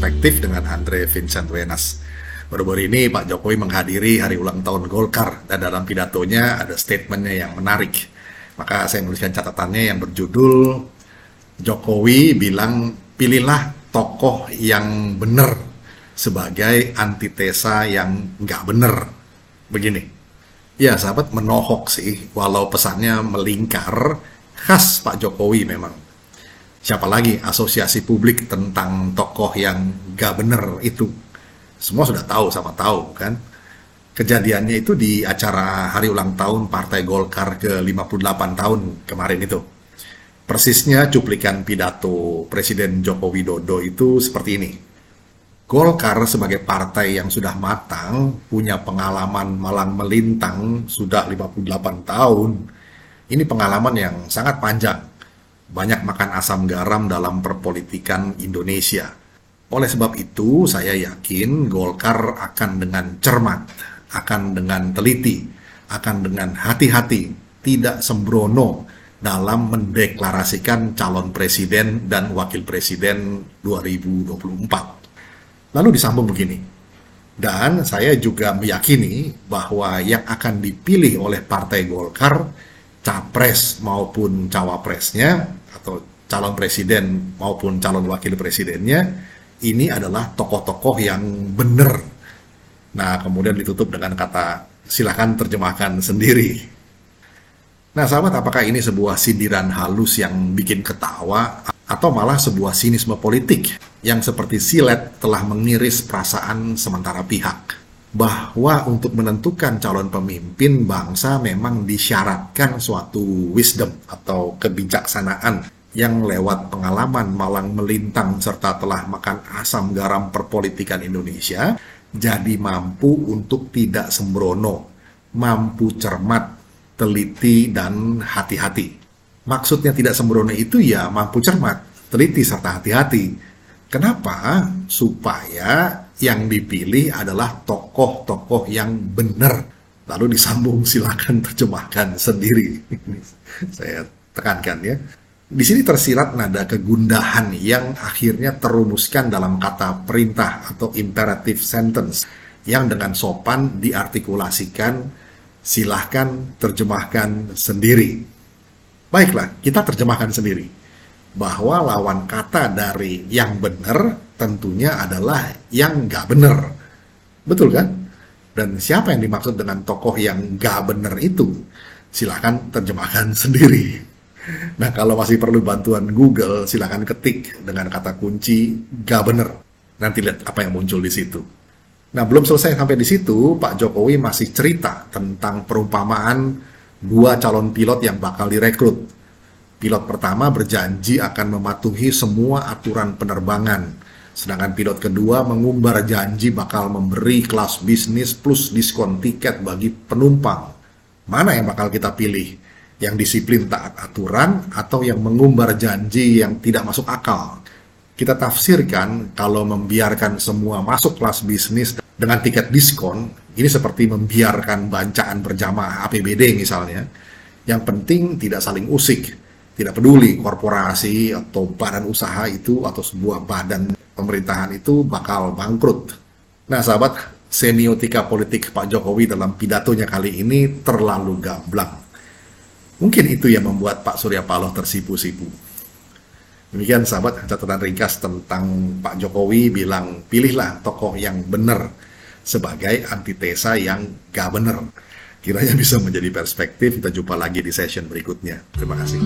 Perspektif dengan Andre Vincent Wenas. Baru-baru ini Pak Jokowi menghadiri hari ulang tahun Golkar dan dalam pidatonya ada statementnya yang menarik. Maka saya menuliskan catatannya yang berjudul Jokowi bilang pilihlah tokoh yang benar sebagai antitesa yang nggak benar. Begini, ya sahabat, menohok sih walau pesannya melingkar, khas Pak Jokowi memang. Siapa lagi asosiasi publik tentang tokoh yang gak bener itu? Semua sudah tahu sama tahu kan? Kejadiannya itu di acara hari ulang tahun Partai Golkar ke-58 tahun kemarin itu. Persisnya cuplikan pidato Presiden Joko Widodo itu seperti ini. Golkar sebagai partai yang sudah matang, punya pengalaman malang melintang sudah 58 tahun. Ini pengalaman yang sangat panjang. Banyak makan asam garam dalam perpolitikan Indonesia. Oleh sebab itu, saya yakin Golkar akan dengan cermat, akan dengan teliti, akan dengan hati-hati, tidak sembrono dalam mendeklarasikan calon presiden dan wakil presiden 2024. Lalu disambung begini, dan saya juga meyakini bahwa yang akan dipilih oleh Partai Golkar, capres maupun cawapresnya, atau calon presiden maupun calon wakil presidennya, ini adalah tokoh-tokoh yang benar. Nah, kemudian ditutup dengan kata, silakan terjemahkan sendiri. Nah, sahabat, apakah ini sebuah sindiran halus yang bikin ketawa, atau malah sebuah sinisme politik yang seperti silet telah mengiris perasaan sementara pihak? Bahwa untuk menentukan calon pemimpin bangsa memang disyaratkan suatu wisdom atau kebijaksanaan yang lewat pengalaman malang melintang serta telah makan asam garam perpolitikan Indonesia, jadi mampu untuk tidak sembrono, mampu cermat, teliti, dan hati-hati. Maksudnya tidak sembrono itu ya mampu cermat, teliti, serta hati-hati. Kenapa? Supaya yang dipilih adalah tokoh-tokoh yang benar. Lalu disambung, silakan terjemahkan sendiri. Saya tekankan ya. Di sini tersirat nada kegundahan yang akhirnya terumuskan dalam kata perintah atau imperative sentence yang dengan sopan diartikulasikan, silahkan terjemahkan sendiri. Baiklah, kita terjemahkan sendiri. Bahwa lawan kata dari yang benar tentunya adalah yang nggak benar. Betul kan? Dan siapa yang dimaksud dengan tokoh yang nggak benar itu? Silahkan terjemahkan sendiri. Nah, kalau masih perlu bantuan Google, silahkan ketik dengan kata kunci nggak benar. Nanti lihat apa yang muncul di situ. Nah, belum selesai sampai di situ, Pak Jokowi masih cerita tentang perumpamaan dua calon pilot yang bakal direkrut. Pilot pertama berjanji akan mematuhi semua aturan penerbangan, sedangkan pilot kedua mengumbar janji bakal memberi kelas bisnis plus diskon tiket bagi penumpang. Mana yang bakal kita pilih? Yang disiplin taat aturan atau yang mengumbar janji yang tidak masuk akal? Kita tafsirkan kalau membiarkan semua masuk kelas bisnis dengan tiket diskon, ini seperti membiarkan bancaan berjamaah APBD misalnya. Yang penting tidak saling usik. Tidak peduli korporasi atau badan usaha itu atau sebuah badan pemerintahan itu bakal bangkrut. Nah, sahabat, semiotika politik Pak Jokowi dalam pidatonya kali ini terlalu gamblang. Mungkin itu yang membuat Pak Surya Paloh tersipu-sipu. Demikian sahabat, catatan ringkas tentang Pak Jokowi bilang pilihlah tokoh yang benar sebagai antitesa yang gak benar. Kiranya bisa menjadi perspektif. Kita jumpa lagi di session berikutnya. Terima kasih.